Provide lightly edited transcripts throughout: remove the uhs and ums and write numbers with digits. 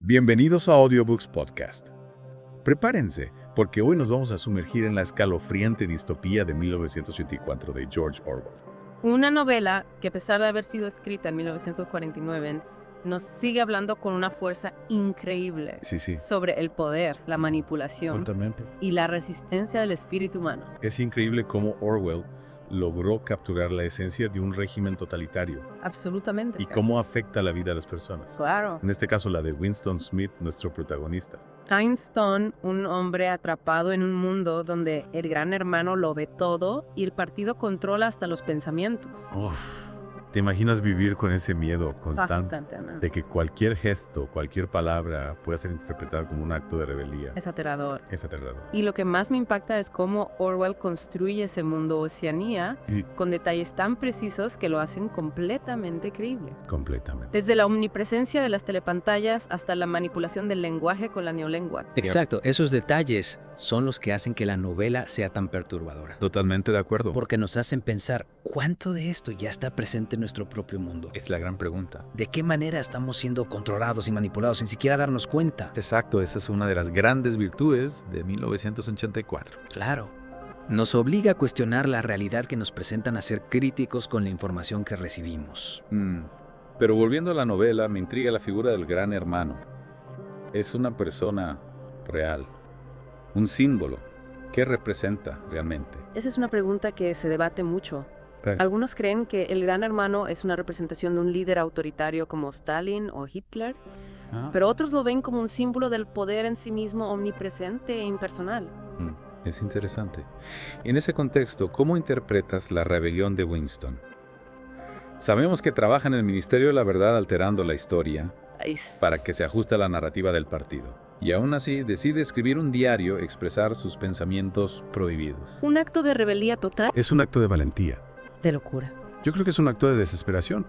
Bienvenidos a Audiobooks Podcast. Prepárense, porque hoy nos vamos a sumergir en la escalofriante distopía de 1984 de George Orwell. Una novela que, a pesar de haber sido escrita en 1949, nos sigue hablando con una fuerza increíble sobre el poder, la manipulación y la resistencia del espíritu humano. Es increíble cómo Orwell logró capturar la esencia de un régimen totalitario. Absolutamente. Y cómo afecta la vida de las personas. Claro. En este caso, la de Winston Smith, nuestro protagonista. Winston, un hombre atrapado en un mundo donde el gran hermano lo ve todo y el partido controla hasta los pensamientos. ¿Te imaginas vivir con ese miedo constante ¿no? de que cualquier gesto, cualquier palabra pueda ser interpretada como un acto de rebeldía? Es aterrador. Es aterrador. Y lo que más me impacta es cómo Orwell construye ese mundo Oceanía con detalles tan precisos que lo hacen completamente creíble. Completamente. Desde la omnipresencia de las telepantallas hasta la manipulación del lenguaje con la neolengua. Exacto, esos detalles son los que hacen que la novela sea tan perturbadora. Totalmente de acuerdo. Porque nos hacen pensar, ¿cuánto de esto ya está presente en nuestro propio mundo? Es la gran pregunta. ¿De qué manera estamos siendo controlados y manipulados sin siquiera darnos cuenta? Exacto, esa es una de las grandes virtudes de 1984. Claro. Nos obliga a cuestionar la realidad que nos presentan, a ser críticos con la información que recibimos. Pero volviendo a la novela, me intriga la figura del gran hermano. Es una persona real, un símbolo. ¿Qué representa realmente? Esa es una pregunta que se debate mucho. Algunos creen que el gran hermano es una representación de un líder autoritario como Stalin o Hitler, pero otros lo ven como un símbolo del poder en sí mismo, omnipresente e impersonal. Es interesante. En ese contexto, ¿cómo interpretas la rebelión de Winston? Sabemos que trabaja en el Ministerio de la Verdad alterando la historia para que se ajuste a la narrativa del partido. Y aún así decide escribir un diario, expresar sus pensamientos prohibidos. ¿Un acto de rebeldía total? Es un acto de valentía. De locura. Yo creo que es un acto de desesperación.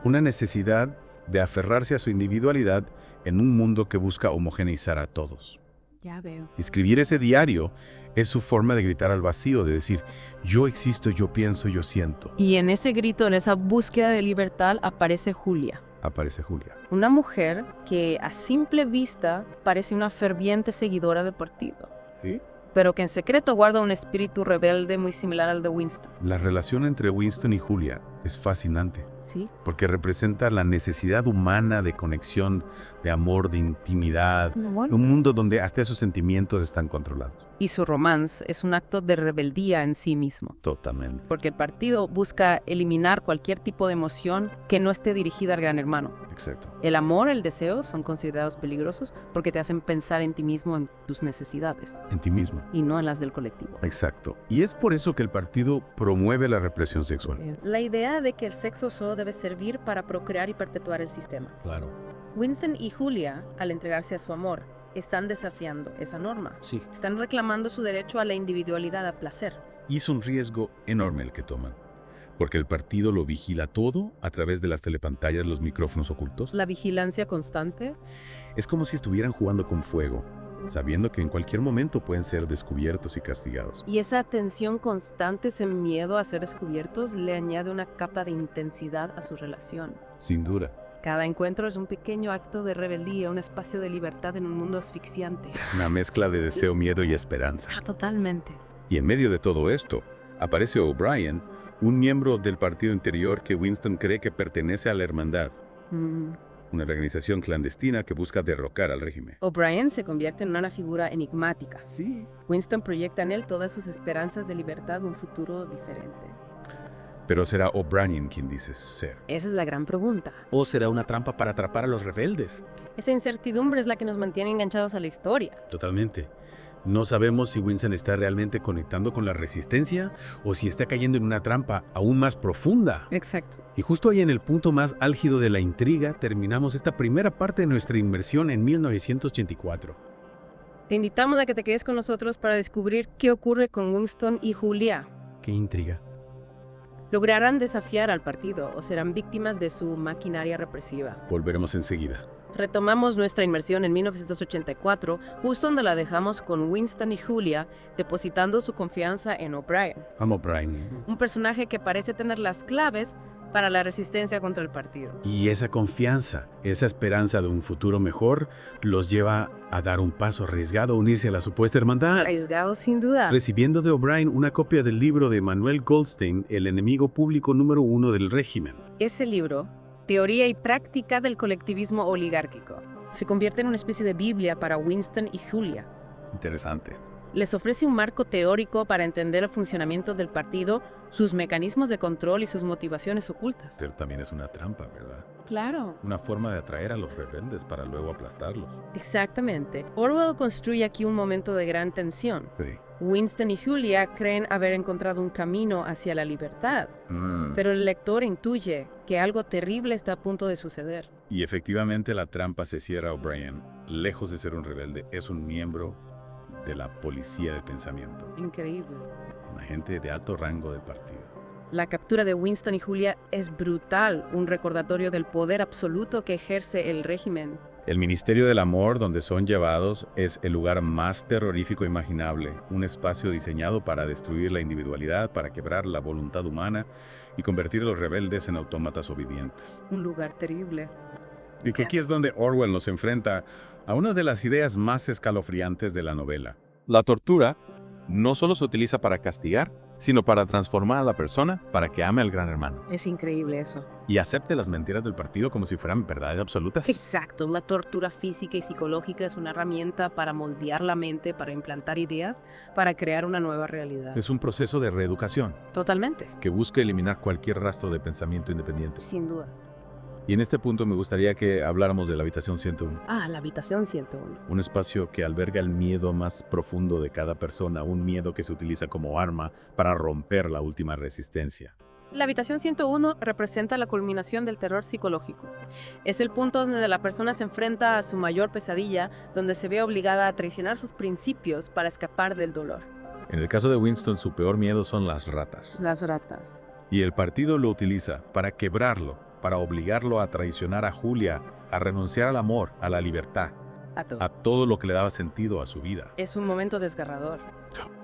Una necesidad de aferrarse a su individualidad en un mundo que busca homogeneizar a todos. Ya veo. Escribir ese diario es su forma de gritar al vacío, de decir, yo existo, yo pienso, yo siento. Y en ese grito, en esa búsqueda de libertad, aparece Julia. Aparece Julia. Una mujer que a simple vista parece una ferviente seguidora del partido. ¿Sí? Pero que en secreto guarda un espíritu rebelde muy similar al de Winston. La relación entre Winston y Julia es fascinante. Sí. Porque representa la necesidad humana de conexión, de amor, de intimidad. Un mundo donde hasta esos sentimientos están controlados. Y su romance es un acto de rebeldía en sí mismo. Totalmente. Porque el partido busca eliminar cualquier tipo de emoción que no esté dirigida al gran hermano. Exacto. El amor, el deseo son considerados peligrosos porque te hacen pensar en ti mismo, en tus necesidades. En ti mismo. Y no en las del colectivo. Exacto. Y es por eso que el partido promueve la represión sexual. La idea de que el sexo solo debe servir para procrear y perpetuar el sistema. Claro. Winston y Julia, al entregarse a su amor, están desafiando esa norma. Sí. Están reclamando su derecho a la individualidad, al placer. Y es un riesgo enorme el que toman. Porque el partido lo vigila todo a través de las telepantallas, los micrófonos ocultos. La vigilancia constante. Es como si estuvieran jugando con fuego, sabiendo que en cualquier momento pueden ser descubiertos y castigados. Y esa tensión constante, ese miedo a ser descubiertos, le añade una capa de intensidad a su relación. Sin duda. Cada encuentro es un pequeño acto de rebeldía, un espacio de libertad en un mundo asfixiante. Una mezcla de deseo, miedo y esperanza. Totalmente. Y en medio de todo esto, aparece O'Brien, un miembro del partido interior que Winston cree que pertenece a la Hermandad. Una organización clandestina que busca derrocar al régimen. O'Brien se convierte en una figura enigmática. Sí. Winston proyecta en él todas sus esperanzas de libertad, un futuro diferente. Pero será O'Brien quien dices ser. Esa es la gran pregunta. ¿O será una trampa para atrapar a los rebeldes? Esa incertidumbre es la que nos mantiene enganchados a la historia. Totalmente. No sabemos si Winston está realmente conectando con la resistencia o si está cayendo en una trampa aún más profunda. Exacto. Y justo ahí en el punto más álgido de la intriga terminamos esta primera parte de nuestra inmersión en 1984. Te invitamos a que te quedes con nosotros para descubrir qué ocurre con Winston y Julia. ¡Qué intriga! ¿Lograrán desafiar al partido o serán víctimas de su maquinaria represiva? Volveremos enseguida. Retomamos nuestra inmersión en 1984, justo donde la dejamos con Winston y Julia, depositando su confianza en O'Brien. Amo O'Brien. Un personaje que parece tener las claves para la resistencia contra el partido. Y esa confianza, esa esperanza de un futuro mejor, los lleva a dar un paso arriesgado a unirse a la supuesta hermandad. Arriesgado sin duda. Recibiendo de O'Brien una copia del libro de Manuel Goldstein, El enemigo público número 1 del régimen. Ese libro, Teoría y práctica del colectivismo oligárquico, se convierte en una especie de Biblia para Winston y Julia. Interesante. Les ofrece un marco teórico para entender el funcionamiento del partido, sus mecanismos de control y sus motivaciones ocultas. Pero también es una trampa, ¿verdad? Claro. Una forma de atraer a los rebeldes para luego aplastarlos. Exactamente. Orwell construye aquí un momento de gran tensión. Sí. Winston y Julia creen haber encontrado un camino hacia la libertad, pero el lector intuye que algo terrible está a punto de suceder. Y efectivamente la trampa se cierra a O'Brien. Lejos de ser un rebelde, es un miembro de la policía del pensamiento. Increíble. Un agente de alto rango del partido. La captura de Winston y Julia es brutal, un recordatorio del poder absoluto que ejerce el régimen. El Ministerio del Amor, donde son llevados, es el lugar más terrorífico imaginable, un espacio diseñado para destruir la individualidad, para quebrar la voluntad humana y convertir a los rebeldes en autómatas obedientes. Un lugar terrible. Y que aquí es donde Orwell nos enfrenta a una de las ideas más escalofriantes de la novela. La tortura no solo se utiliza para castigar, sino para transformar a la persona para que ame al gran hermano. Es increíble eso. Y acepte las mentiras del partido como si fueran verdades absolutas. Exacto. La tortura física y psicológica es una herramienta para moldear la mente, para implantar ideas, para crear una nueva realidad. Es un proceso de reeducación Totalmente. que busca eliminar cualquier rastro de pensamiento independiente. Sin duda. Y en este punto me gustaría que habláramos de la habitación 101. La habitación 101. Un espacio que alberga el miedo más profundo de cada persona, un miedo que se utiliza como arma para romper la última resistencia. La habitación 101 representa la culminación del terror psicológico. Es el punto donde la persona se enfrenta a su mayor pesadilla, donde se ve obligada a traicionar sus principios para escapar del dolor. En el caso de Winston, su peor miedo son las ratas. Las ratas. Y el partido lo utiliza para quebrarlo, para obligarlo a traicionar a Julia, a renunciar al amor, a la libertad, a todo lo que le daba sentido a su vida. Es un momento desgarrador.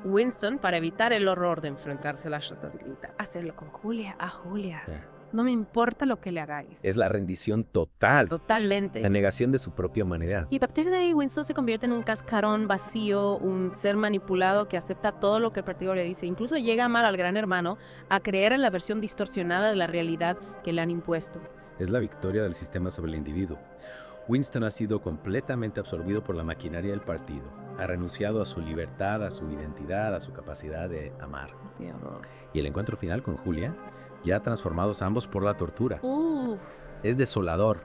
Winston, para evitar el horror de enfrentarse a las ratas, grita: hacerlo con Julia, a Julia. No me importa lo que le hagáis. Es la rendición total. Totalmente. La negación de su propia humanidad. Y a partir de ahí, Winston se convierte en un cascarón vacío, un ser manipulado que acepta todo lo que el partido le dice. Incluso llega a amar al gran hermano, a creer en la versión distorsionada de la realidad que le han impuesto. Es la victoria del sistema sobre el individuo. Winston ha sido completamente absorbido por la maquinaria del partido. Ha renunciado a su libertad, a su identidad, a su capacidad de amar. Qué horror. Y el encuentro final con Julia, ya transformados ambos por la tortura. Es desolador.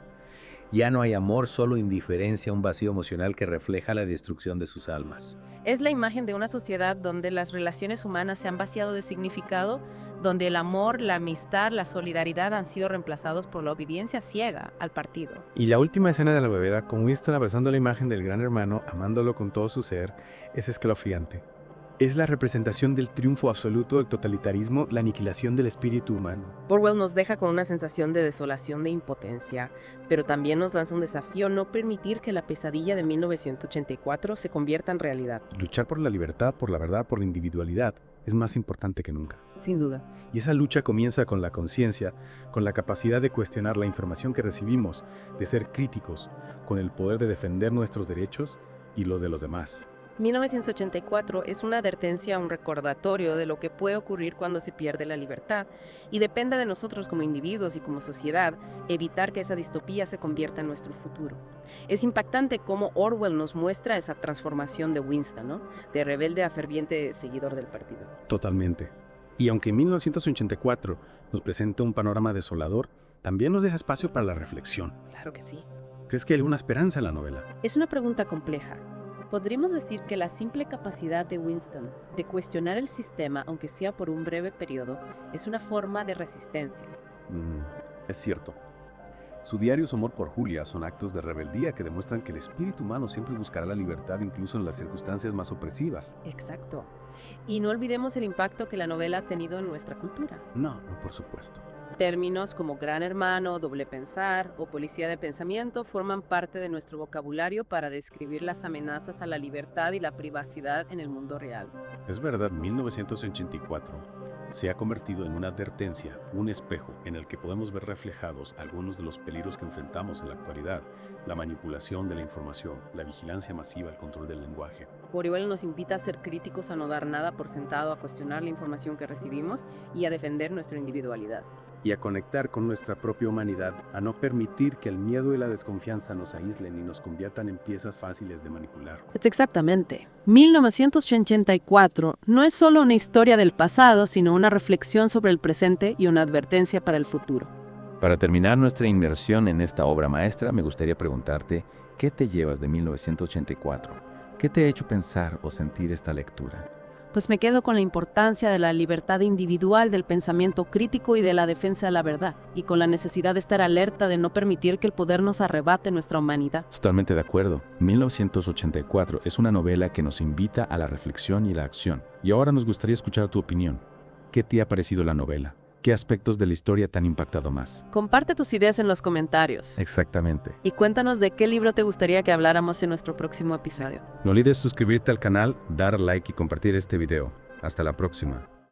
Ya no hay amor, solo indiferencia, un vacío emocional que refleja la destrucción de sus almas. Es la imagen de una sociedad donde las relaciones humanas se han vaciado de significado, donde el amor, la amistad, la solidaridad han sido reemplazados por la obediencia ciega al partido. Y la última escena de la bóveda, con Winston abrazando la imagen del gran hermano, amándolo con todo su ser, es escalofriante. Es la representación del triunfo absoluto del totalitarismo, la aniquilación del espíritu humano. Orwell nos deja con una sensación de desolación, de impotencia, pero también nos lanza un desafío: no permitir que la pesadilla de 1984 se convierta en realidad. Luchar por la libertad, por la verdad, por la individualidad es más importante que nunca. Sin duda. Y esa lucha comienza con la conciencia, con la capacidad de cuestionar la información que recibimos, de ser críticos, con el poder de defender nuestros derechos y los de los demás. 1984 es una advertencia, un recordatorio de lo que puede ocurrir cuando se pierde la libertad, y depende de nosotros como individuos y como sociedad evitar que esa distopía se convierta en nuestro futuro. Es impactante cómo Orwell nos muestra esa transformación de Winston, ¿no? De rebelde a ferviente seguidor del partido. Totalmente. Y aunque 1984 nos presenta un panorama desolador, también nos deja espacio para la reflexión. Claro que sí. ¿Crees que hay alguna esperanza en la novela? Es una pregunta compleja. Podríamos decir que la simple capacidad de Winston de cuestionar el sistema, aunque sea por un breve periodo, es una forma de resistencia. Es cierto. Su diario y su amor por Julia son actos de rebeldía que demuestran que el espíritu humano siempre buscará la libertad incluso en las circunstancias más opresivas. Exacto. Y no olvidemos el impacto que la novela ha tenido en nuestra cultura. No, por supuesto. Términos como gran hermano, doble pensar o policía de pensamiento forman parte de nuestro vocabulario para describir las amenazas a la libertad y la privacidad en el mundo real. Es verdad, 1984 se ha convertido en una advertencia, un espejo en el que podemos ver reflejados algunos de los peligros que enfrentamos en la actualidad: la manipulación de la información, la vigilancia masiva, el control del lenguaje. Orihuela nos invita a ser críticos, a no dar nada por sentado, a cuestionar la información que recibimos y a defender nuestra individualidad. Y a conectar con nuestra propia humanidad, a no permitir que el miedo y la desconfianza nos aíslen y nos conviertan en piezas fáciles de manipular. Exactamente. 1984 no es solo una historia del pasado, sino una reflexión sobre el presente y una advertencia para el futuro. Para terminar nuestra inmersión en esta obra maestra, me gustaría preguntarte, ¿qué te llevas de 1984? ¿Qué te ha hecho pensar o sentir esta lectura? Pues me quedo con la importancia de la libertad individual, del pensamiento crítico y de la defensa de la verdad, y con la necesidad de estar alerta de no permitir que el poder nos arrebate nuestra humanidad. Totalmente de acuerdo. 1984 es una novela que nos invita a la reflexión y la acción. Y ahora nos gustaría escuchar tu opinión. ¿Qué te ha parecido la novela? ¿Qué aspectos de la historia te han impactado más? Comparte tus ideas en los comentarios. Exactamente. Y cuéntanos de qué libro te gustaría que habláramos en nuestro próximo episodio. No olvides suscribirte al canal, dar like y compartir este video. Hasta la próxima.